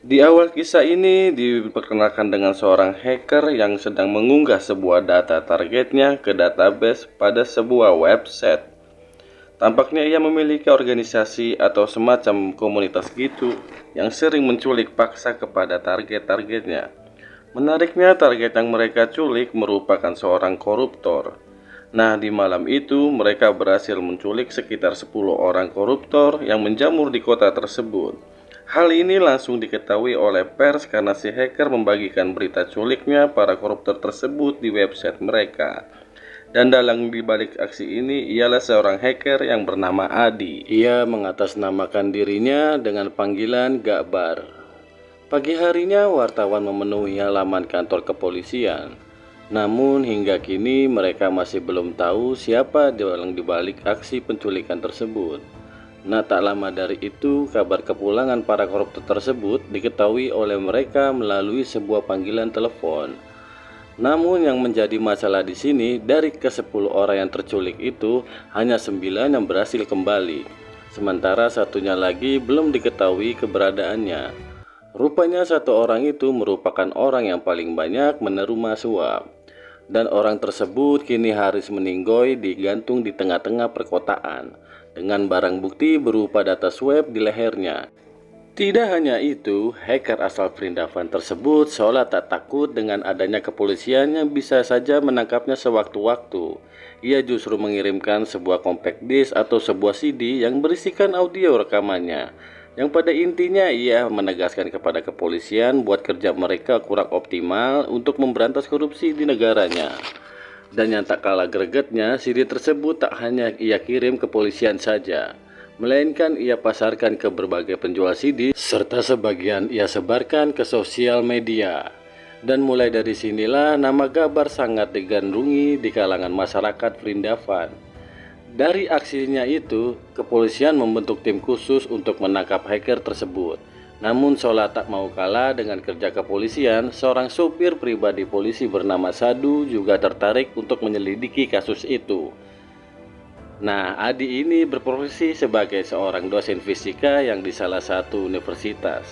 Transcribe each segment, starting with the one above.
Di awal kisah ini diperkenalkan dengan seorang hacker yang sedang mengunggah sebuah data targetnya ke database pada sebuah website. Tampaknya ia memiliki organisasi atau semacam komunitas gitu yang sering menculik paksa kepada target-targetnya. Menariknya, target yang mereka culik merupakan seorang koruptor. Nah, di malam itu mereka berhasil menculik sekitar 10 orang koruptor yang menjamur di kota tersebut. Hal ini langsung diketahui oleh pers karena si hacker membagikan berita culiknya para koruptor tersebut di website mereka. Dan dalam dibalik aksi ini ialah seorang hacker yang bernama Adi. Ia mengatasnamakan dirinya dengan panggilan Gakbar. Pagi harinya wartawan memenuhi halaman kantor kepolisian. Namun hingga kini mereka masih belum tahu siapa yang dibalik aksi penculikan tersebut. Nah, tak lama dari itu, kabar kepulangan para koruptor tersebut diketahui oleh mereka melalui sebuah panggilan telepon. Namun yang menjadi masalah di sini, dari ke-10 orang yang terculik itu, hanya 9 yang berhasil kembali. Sementara satunya lagi belum diketahui keberadaannya. Rupanya satu orang itu merupakan orang yang paling banyak menerima suap. Dan orang tersebut kini harus meninggoy digantung di tengah-tengah perkotaan dengan barang bukti berupa data swab di lehernya. Tidak hanya itu, hacker asal Vrindavan tersebut seolah tak takut dengan adanya kepolisian yang bisa saja menangkapnya sewaktu-waktu. Ia justru mengirimkan sebuah compact disc atau sebuah CD yang berisikan audio rekamannya, yang pada intinya ia menegaskan kepada kepolisian buat kerja mereka kurang optimal untuk memberantas korupsi di negaranya. Dan yang tak kalah gregetnya, CD tersebut tak hanya ia kirim ke kepolisian saja, melainkan ia pasarkan ke berbagai penjual CD, serta sebagian ia sebarkan ke sosial media. Dan mulai dari sinilah nama Gakbar sangat digandrungi di kalangan masyarakat Vrindavan. Dari aksinya itu, kepolisian membentuk tim khusus untuk menangkap hacker tersebut. Namun seolah tak mau kalah dengan kerja kepolisian, seorang sopir pribadi polisi bernama Sadu juga tertarik untuk menyelidiki kasus itu. Nah, Adi ini berprofesi sebagai seorang dosen fisika yang di salah satu universitas.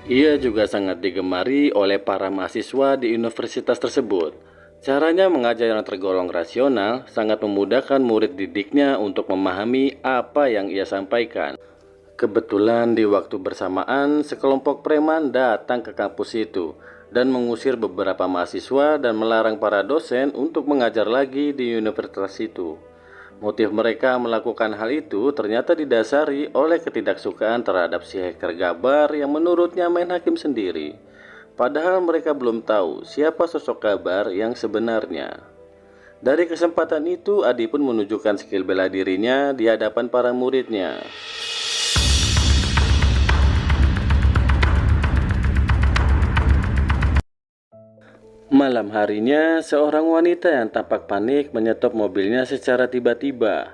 Ia juga sangat digemari oleh para mahasiswa di universitas tersebut. Caranya mengajar yang tergolong rasional sangat memudahkan murid didiknya untuk memahami apa yang ia sampaikan. Kebetulan di waktu bersamaan, sekelompok preman datang ke kampus itu dan mengusir beberapa mahasiswa dan melarang para dosen untuk mengajar lagi di universitas itu. Motif mereka melakukan hal itu ternyata didasari oleh ketidaksukaan terhadap si hacker Gakbar yang menurutnya main hakim sendiri. Padahal mereka belum tahu siapa sosok Gakbar yang sebenarnya. Dari kesempatan itu, Adi pun menunjukkan skill bela dirinya di hadapan para muridnya. Malam harinya, seorang wanita yang tampak panik menyetop mobilnya secara tiba-tiba.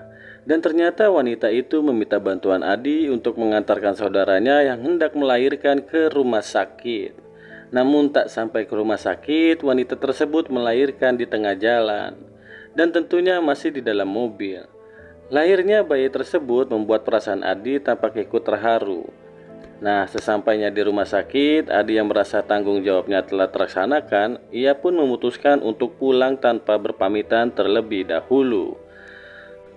Dan ternyata wanita itu meminta bantuan Adi untuk mengantarkan saudaranya yang hendak melahirkan ke rumah sakit. Namun tak sampai ke rumah sakit, wanita tersebut melahirkan di tengah jalan. Dan tentunya masih di dalam mobil. Lahirnya bayi tersebut membuat perasaan Adi tampak ikut terharu. Nah, sesampainya di rumah sakit, Adi yang merasa tanggung jawabnya telah terlaksanakan, ia pun memutuskan untuk pulang tanpa berpamitan terlebih dahulu.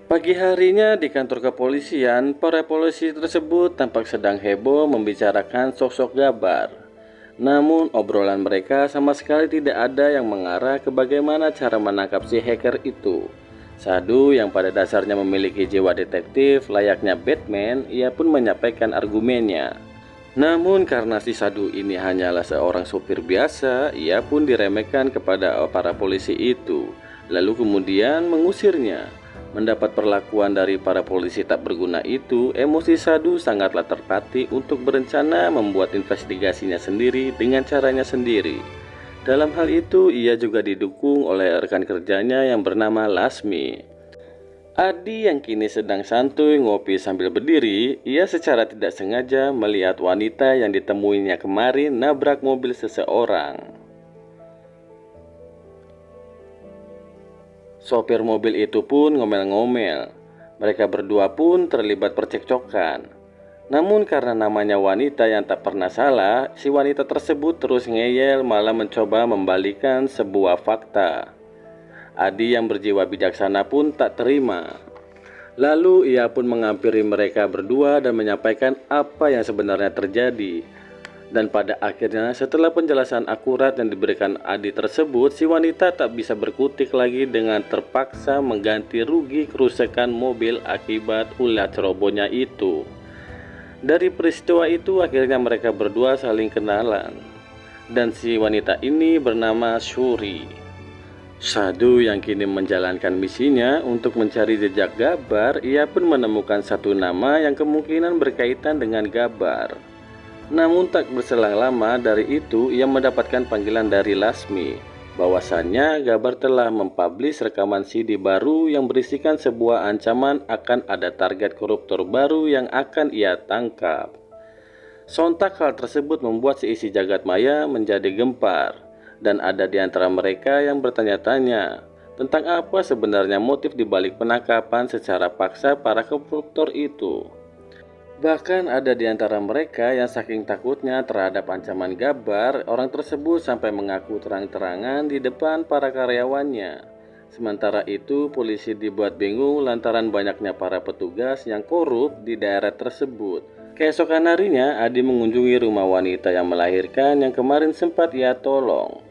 Pagi harinya di kantor kepolisian, para polisi tersebut tampak sedang heboh membicarakan sosok Gakbar. Namun, obrolan mereka sama sekali tidak ada yang mengarah ke bagaimana cara menangkap si hacker itu. Sadu yang pada dasarnya memiliki jiwa detektif layaknya Batman, ia pun menyampaikan argumennya. Namun karena si Sadu ini hanyalah seorang supir biasa, ia pun diremehkan kepada para polisi itu, lalu kemudian mengusirnya. Mendapat perlakuan dari para polisi tak berguna itu, emosi Sadu sangatlah tertatih untuk berencana membuat investigasinya sendiri dengan caranya sendiri. Dalam hal itu, ia juga didukung oleh rekan kerjanya yang bernama Lasmi. Adi yang kini sedang santuy ngopi sambil berdiri, ia secara tidak sengaja melihat wanita yang ditemuinya kemarin nabrak mobil seseorang. Sopir mobil itu pun ngomel-ngomel. Mereka berdua pun terlibat percekcokan. Namun karena namanya wanita yang tak pernah salah, si wanita tersebut terus ngeyel malah mencoba membalikan sebuah fakta. Adi yang berjiwa bijaksana pun tak terima. Lalu ia pun menghampiri mereka berdua dan menyampaikan apa yang sebenarnya terjadi. Dan pada akhirnya setelah penjelasan akurat yang diberikan Adi tersebut, si wanita tak bisa berkutik lagi dengan terpaksa mengganti rugi kerusakan mobil akibat ulah cerobohnya itu. Dari peristiwa itu akhirnya mereka berdua saling kenalan. Dan si wanita ini bernama Shuri. Sadu yang kini menjalankan misinya untuk mencari jejak Gabar, ia pun menemukan satu nama yang kemungkinan berkaitan dengan Gabar. Namun tak berselang lama dari itu ia mendapatkan panggilan dari Lasmi bahwasannya Gabar telah mempublish rekaman CD baru yang berisikan sebuah ancaman akan ada target koruptor baru yang akan ia tangkap. Sontak hal tersebut membuat seisi jagat maya menjadi gempar. Dan ada di antara mereka yang bertanya-tanya tentang apa sebenarnya motif dibalik penangkapan secara paksa para koruptor itu. Bahkan ada di antara mereka yang saking takutnya terhadap ancaman Gabar, orang tersebut sampai mengaku terang-terangan di depan para karyawannya. Sementara itu, polisi dibuat bingung lantaran banyaknya para petugas yang korup di daerah tersebut. Keesokan harinya, Adi mengunjungi rumah wanita yang melahirkan yang kemarin sempat ia tolong.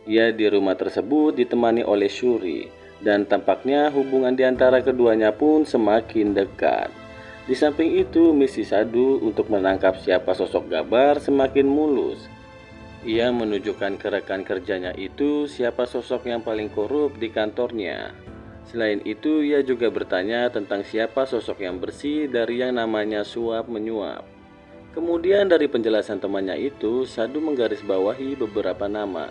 Ia di rumah tersebut ditemani oleh Shuri, dan tampaknya hubungan di antara keduanya pun semakin dekat. Di samping itu, misi Sadu untuk menangkap siapa sosok Gabar semakin mulus. Ia menunjukkan ke rekan kerjanya itu siapa sosok yang paling korup di kantornya. Selain itu, ia juga bertanya tentang siapa sosok yang bersih dari yang namanya suap menyuap. Kemudian dari penjelasan temannya itu, Sadu menggarisbawahi beberapa nama.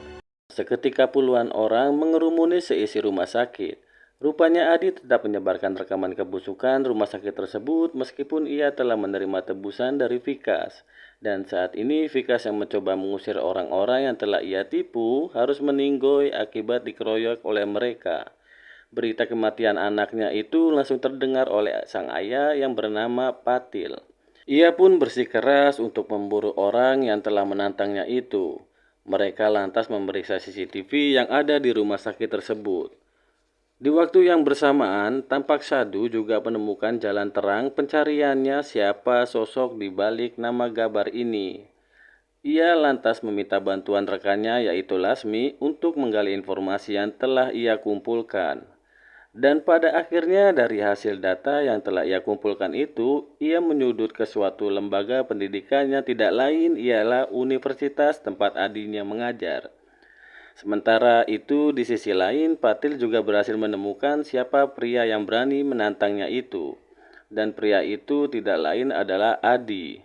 Seketika puluhan orang mengerumuni seisi rumah sakit. Rupanya Adi tetap menyebarkan rekaman kebusukan rumah sakit tersebut meskipun ia telah menerima tebusan dari Vikas. Dan saat ini Vikas yang mencoba mengusir orang-orang yang telah ia tipu harus meninggoy akibat dikeroyok oleh mereka. Berita kematian anaknya itu langsung terdengar oleh sang ayah yang bernama Patil. Ia pun bersikeras untuk memburu orang yang telah menantangnya itu. Mereka lantas memeriksa CCTV yang ada di rumah sakit tersebut. Di waktu yang bersamaan, tampak Sadu juga menemukan jalan terang pencariannya siapa sosok di balik nama Gabar ini. Ia lantas meminta bantuan rekannya yaitu Lasmi untuk menggali informasi yang telah ia kumpulkan. Dan pada akhirnya dari hasil data yang telah ia kumpulkan itu, ia menyudut ke suatu lembaga pendidikan yang tidak lain ialah universitas tempat Adinya mengajar. Sementara itu di sisi lain, Patil juga berhasil menemukan siapa pria yang berani menantangnya itu. Dan pria itu tidak lain adalah Adi.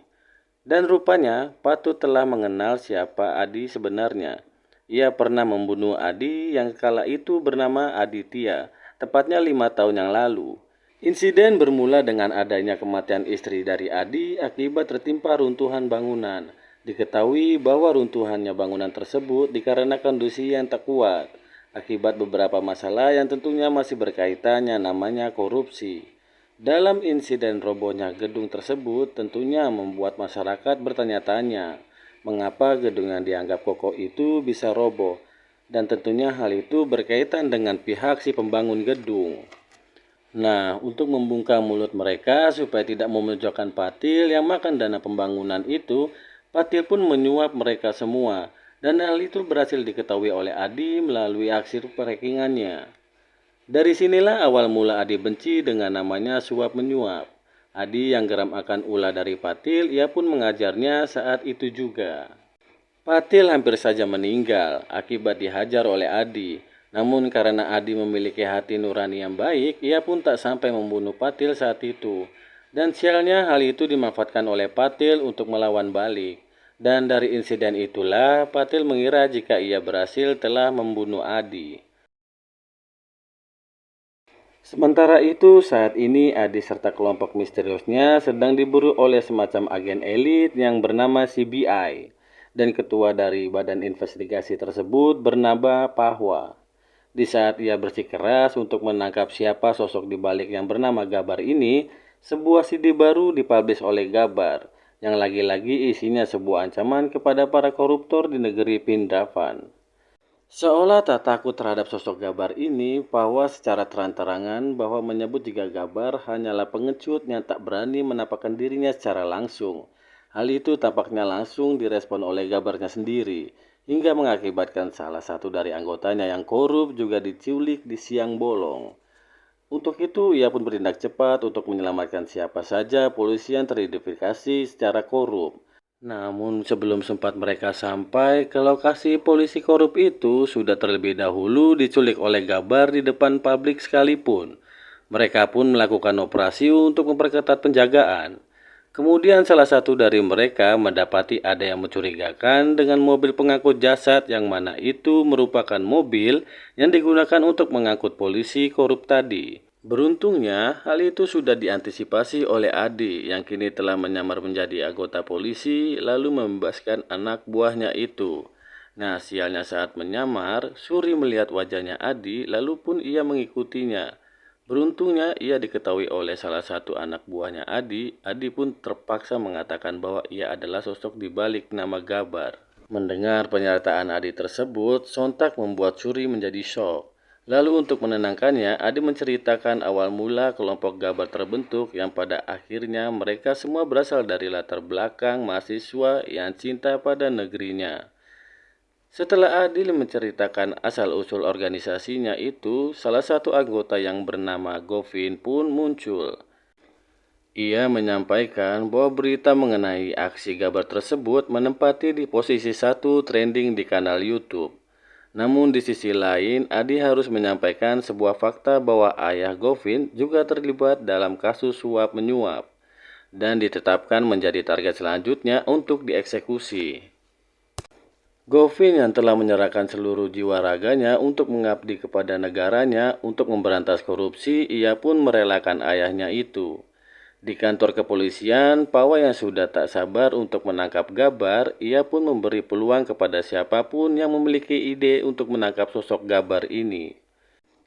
Dan rupanya Patut telah mengenal siapa Adi sebenarnya. Ia pernah membunuh Adi yang kala itu bernama Aditya, tepatnya 5 tahun yang lalu. Insiden bermula dengan adanya kematian istri dari Adi akibat tertimpa runtuhan bangunan. Diketahui bahwa runtuhannya bangunan tersebut dikarenakan kondisi yang tak kuat, akibat beberapa masalah yang tentunya masih berkaitannya namanya korupsi. Dalam insiden robohnya gedung tersebut tentunya membuat masyarakat bertanya-tanya, mengapa gedung yang dianggap kokoh itu bisa roboh, dan tentunya hal itu berkaitan dengan pihak si pembangun gedung. Nah, untuk membungkam mulut mereka supaya tidak memojokkan Patil yang makan dana pembangunan itu, Patil pun menyuap mereka semua, dan hal itu berhasil diketahui oleh Adi melalui aksi perekingannya. Dari sinilah awal mula Adi benci dengan namanya suap menyuap. Adi yang geram akan ulah dari Patil, ia pun mengajarnya saat itu juga. Patil hampir saja meninggal akibat dihajar oleh Adi. Namun karena Adi memiliki hati nurani yang baik, ia pun tak sampai membunuh Patil saat itu. Dan sialnya hal itu dimanfaatkan oleh Patil untuk melawan balik. Dan dari insiden itulah Patil mengira jika ia berhasil telah membunuh Adi. Sementara itu, saat ini Adi serta kelompok misteriusnya sedang diburu oleh semacam agen elit yang bernama CBI. Dan ketua dari badan investigasi tersebut bernama Pahwa. Di saat ia bersikeras untuk menangkap siapa sosok di balik yang bernama Gabar ini, sebuah CD baru dipublish oleh Gabar. yang lagi-lagi isinya sebuah ancaman kepada para koruptor di negeri Pindravan. Seolah tak takut terhadap sosok Gabar ini, bahwa secara terang-terangan bahwa menyebut jika Gabar hanyalah pengecut yang tak berani menampakkan dirinya secara langsung. Hal itu tampaknya langsung direspon oleh Gabarnya sendiri, hingga mengakibatkan salah satu dari anggotanya yang korup juga diculik di siang bolong. Untuk itu, ia pun bertindak cepat untuk menyelamatkan siapa saja polisi yang teridentifikasi secara korup. Namun sebelum sempat mereka sampai ke lokasi, polisi korup itu sudah terlebih dahulu diculik oleh Gabar di depan publik sekalipun. Mereka pun melakukan operasi untuk memperketat penjagaan. Kemudian salah satu dari mereka mendapati ada yang mencurigakan dengan mobil pengangkut jasad, yang mana itu merupakan mobil yang digunakan untuk mengangkut polisi korup tadi. Beruntungnya, hal itu sudah diantisipasi oleh Adi yang kini telah menyamar menjadi anggota polisi lalu membebaskan anak buahnya itu. Nah, sialnya saat menyamar, Suri melihat wajahnya Adi lalu pun ia mengikutinya. Beruntungnya ia diketahui oleh salah satu anak buahnya Adi. Adi pun terpaksa mengatakan bahwa ia adalah sosok di balik nama Gabar. Mendengar pernyataan Adi tersebut, sontak membuat Suri menjadi syok. Lalu untuk menenangkannya, Adi menceritakan awal mula kelompok Gabar terbentuk, yang pada akhirnya mereka semua berasal dari latar belakang mahasiswa yang cinta pada negerinya. Setelah Adil menceritakan asal-usul organisasinya itu, salah satu anggota yang bernama Govin pun muncul. Ia menyampaikan bahwa berita mengenai aksi Gabar tersebut menempati di posisi 1 trending di kanal YouTube. Namun di sisi lain, Adi harus menyampaikan sebuah fakta bahwa ayah Govin juga terlibat dalam kasus suap menyuap dan ditetapkan menjadi target selanjutnya untuk dieksekusi. Govin yang telah menyerahkan seluruh jiwa raganya untuk mengabdi kepada negaranya untuk memberantas korupsi, ia pun merelakan ayahnya itu. Di kantor kepolisian, Pawa yang sudah tak sabar untuk menangkap Gabar, ia pun memberi peluang kepada siapapun yang memiliki ide untuk menangkap sosok Gabar ini.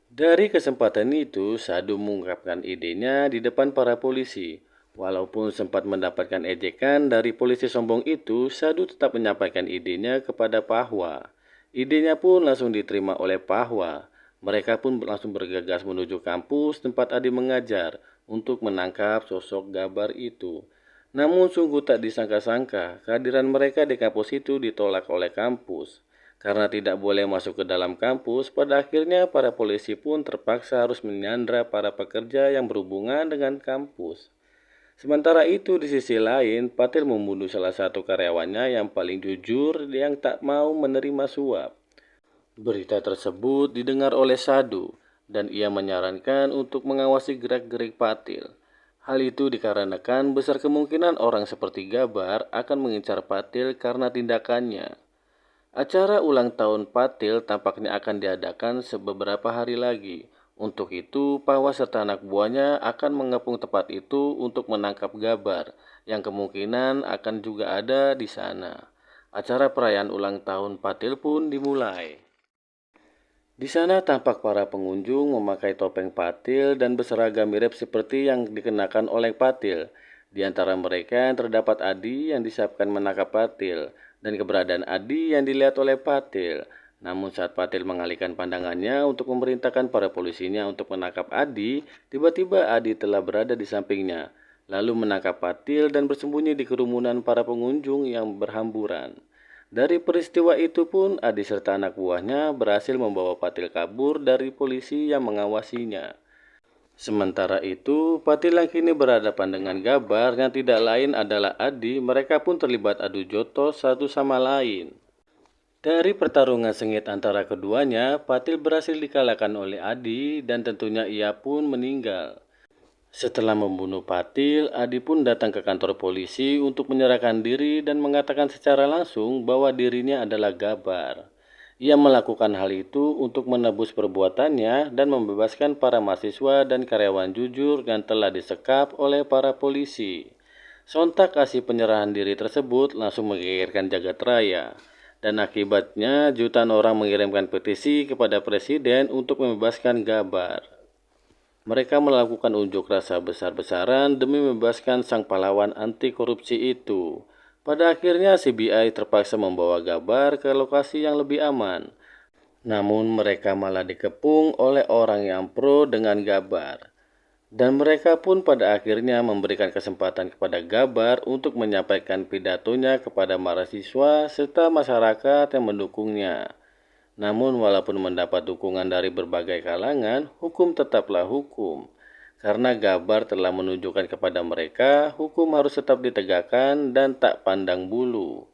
Dari kesempatan itu, Sadu mengungkapkan idenya di depan para polisi. Walaupun sempat mendapatkan ejekan dari polisi sombong itu, Sadu tetap menyampaikan idenya kepada Pahwa. Idenya pun langsung diterima oleh Pahwa. Mereka pun langsung bergegas menuju kampus tempat Adi mengajar untuk menangkap sosok Gabar itu. Namun sungguh tak disangka-sangka, kehadiran mereka di kampus itu ditolak oleh kampus. Karena tidak boleh masuk ke dalam kampus, pada akhirnya para polisi pun terpaksa harus menyandra para pekerja yang berhubungan dengan kampus. Sementara itu di sisi lain, Patil membunuh salah satu karyawannya yang paling jujur yang tak mau menerima suap. Berita tersebut didengar oleh Sadu, dan ia menyarankan untuk mengawasi gerak-gerik Patil. Hal itu dikarenakan besar kemungkinan orang seperti Gabar akan mengincar Patil karena tindakannya. Acara ulang tahun Patil tampaknya akan diadakan beberapa hari lagi. Untuk itu, Pawa serta anak buahnya akan mengepung tempat itu untuk menangkap Gabar, yang kemungkinan akan juga ada di sana. Acara perayaan ulang tahun Patil pun dimulai. Di sana tampak para pengunjung memakai topeng Patil dan berseragam mirip seperti yang dikenakan oleh Patil. Di antara mereka terdapat Adi yang disiapkan menangkap Patil, dan keberadaan Adi yang dilihat oleh Patil. Namun saat Patil mengalihkan pandangannya untuk memerintahkan para polisinya untuk menangkap Adi, tiba-tiba Adi telah berada di sampingnya, lalu menangkap Patil dan bersembunyi di kerumunan para pengunjung yang berhamburan. Dari peristiwa itu pun, Adi serta anak buahnya berhasil membawa Patil kabur dari polisi yang mengawasinya. Sementara itu, Patil yang kini berhadapan dengan Gabar yang tidak lain adalah Adi, mereka pun terlibat adu jotos satu sama lain. Dari pertarungan sengit antara keduanya, Patil berhasil dikalahkan oleh Adi dan tentunya ia pun meninggal. Setelah membunuh Patil, Adi pun datang ke kantor polisi untuk menyerahkan diri dan mengatakan secara langsung bahwa dirinya adalah Gabar. Ia melakukan hal itu untuk menebus perbuatannya dan membebaskan para mahasiswa dan karyawan jujur yang telah disekap oleh para polisi. Sontak aksi penyerahan diri tersebut langsung menggegerkan jagat raya. Dan akibatnya jutaan orang mengirimkan petisi kepada presiden untuk membebaskan Gabar. Mereka melakukan unjuk rasa besar-besaran demi membebaskan sang pahlawan anti korupsi itu. Pada akhirnya CBI terpaksa membawa Gabar ke lokasi yang lebih aman. Namun mereka malah dikepung oleh orang yang pro dengan Gabar. Dan mereka pun pada akhirnya memberikan kesempatan kepada Gabar untuk menyampaikan pidatonya kepada mahasiswa serta masyarakat yang mendukungnya. Namun walaupun mendapat dukungan dari berbagai kalangan, hukum tetaplah hukum. Karena Gabar telah menunjukkan kepada mereka, hukum harus tetap ditegakkan dan tak pandang bulu.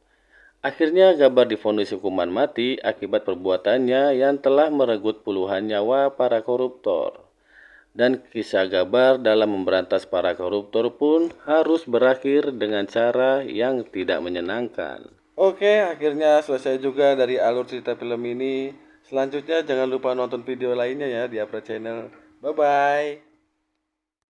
Akhirnya Gabar divonis hukuman mati akibat perbuatannya yang telah merenggut puluhan nyawa para koruptor. Dan kisah Gabar dalam memberantas para koruptor pun harus berakhir dengan cara yang tidak menyenangkan. Oke, akhirnya selesai juga dari alur cerita film ini. Selanjutnya jangan lupa nonton video lainnya ya di Apra Channel. Bye-bye.